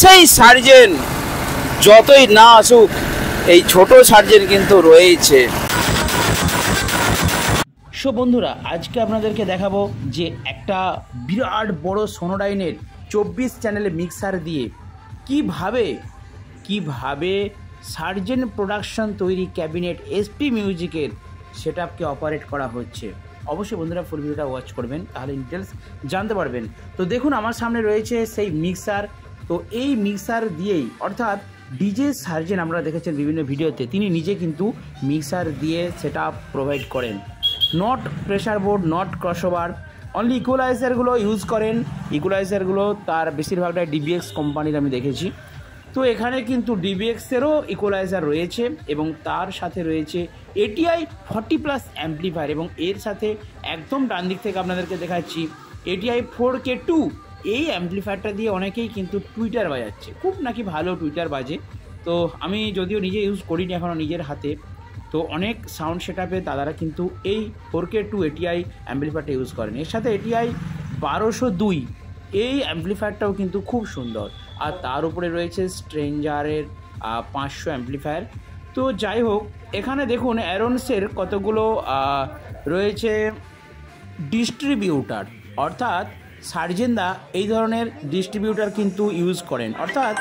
সেই সার্জেন যতই না আসুক, এই ছোট সার্জেন কিন্তু রয়েছে। সো বন্ধুরা, আজকে আপনাদেরকে দেখাবো যে একটা বিরাট বড় সোনোডাইনের 24 চ্যানেলে মিক্সার দিয়ে কিভাবে সার্জেন প্রোডাকশন তৈরি ক্যাবিনেট এসপি মিউজিকের সেটআপকে অপারেট করা হচ্ছে। অবশ্যই বন্ধুরা ফুল ভিডিওটা ওয়াচ করবেন, তাহলে ডিটেলস জানতে পারবেন। তো দেখুন আমার সামনে রয়েছে সেই মিক্সার। তো এই মিক্সার দিয়েই, অর্থাৎ ডিজে সার্জেন আমরা দেখেছেন বিভিন্ন ভিডিওতে, তিনি নিজে কিন্তু মিক্সার দিয়ে সেটআপ প্রোভাইড করেন। Not pressure board, not crossover, only ইকুয়ালাইজারগুলো ইউজ করেন। ইকুয়ালাইজারগুলো তার বেশিরভাগটাই ডিবিএক্স কোম্পানির আমি দেখেছি। তো এখানে কিন্তু ডিবিএক্সেরও ইকুয়ালাইজার রয়েছে এবং তার সাথে রয়েছে এটিআই 40+ অ্যাম্পলিফায়ার, এবং এর সাথে একদম ডান দিক থেকে আপনাদেরকে দেখাচ্ছি এটিআই 4K2। এই অ্যাম্পলিফায়ারটা দিয়ে অনেকেই কিন্তু টুইটার বাজাচ্ছে, খুব নাকি ভালো টুইটার বাজে। তো আমি যদিও নিজে ইউজ করিনি এখনও নিজের হাতে, তো অনেক সাউন্ড সেটআপে দাদারা কিন্তু এই 4K2 এটিআই অ্যাম্পলিফায়ারটা ইউজ করেন। এর সাথে এটিআই 1202 এই অ্যাম্পলিফায়ারটাও কিন্তু খুব সুন্দর, আর তার উপরে রয়েছে স্ট্রেঞ্জারের 500 অ্যাম্পলিফায়ার। তো যাই হোক, এখানে দেখুন অ্যারনসের কতগুলো রয়েছে ডিস্ট্রিবিউটার, অর্থাৎ সার্জেনদা এই ধরনের ডিস্ট্রিবিউটার কিন্তু ইউজ করেন। অর্থাৎ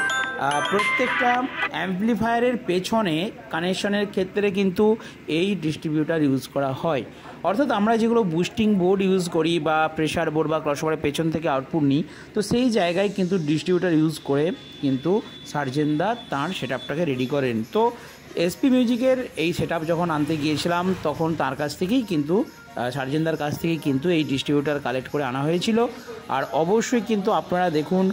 প্রত্যেকটা অ্যাম্পলিফায়ারের পেছনে কানেকশনের ক্ষেত্রে কিন্তু এই ডিস্ট্রিবিউটার ইউজ করা হয়। অর্থাৎ আমরা যেগুলো বুস্টিং বোর্ড ইউজ করি বা প্রেসার বোর্ড বা ক্রসওভারের পেছন থেকে আউটপুট নিই, তো সেই জায়গায় কিন্তু ডিস্ট্রিবিউটার ইউজ করে কিন্তু সার্জেনদা তাঁর সেটআপটাকে রেডি করেন। তো এসপি মিউজিকের এই সেটআপ যখন আনতে গিয়েছিলাম, তখন তার কাছ থেকেই কিন্তু সার্জেনদার কাছ থেকেই কিন্তু এই ডিস্ট্রিবিউটার কালেক্ট করে আনা হয়েছিল। আর অবশ্যই কিন্তু আপনারা দেখুন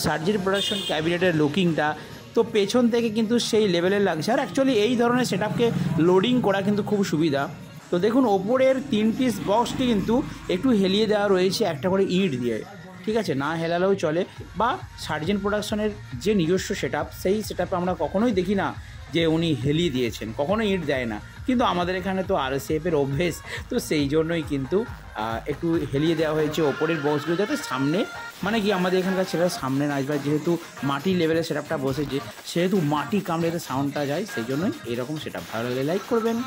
সার্জেন প্রোডাকশন ক্যাবিনেটের লুকিংটা, তো পেছন থেকে কিন্তু সেই লেভেলের লাগছে। আর অ্যাকচুয়ালি এই ধরনের সেটআপকে লোডিং করা কিন্তু খুব সুবিধা। তো দেখুন ওপরের 3 পিস বক্সকে কিন্তু একটু হেলিয়ে দেওয়া রয়েছে একটা করে ইট দিয়ে, ঠিক আছে, না হেলালেও চলে। বা সার্জেন প্রোডাকশনের যে নিজস্ব সেটআপ, সেই সেটআপে আমরা কখনোই দেখি না যে উনি হেলিয়ে দিয়েছেন, কখনো ইট দেয় না। কিন্তু আমাদের এখানে তো আরসিএফের অভ্যেস, তো সেই জন্যই কিন্তু একটু হেলিয়ে দেওয়া হয়েছে ওপরের বক্সগুলো, যাতে সামনে, মানে কি আমাদের এখানকার ছেলেরা সামনে নাচবার, যেহেতু মাটি লেভেলের সেটআপটা বসেছে, সেহেতু মাটি কামড়ে সাউন্ডটা যায়, সেই জন্যই এরকম সেটআপ। ভালো লাগলে লাইক করবেন।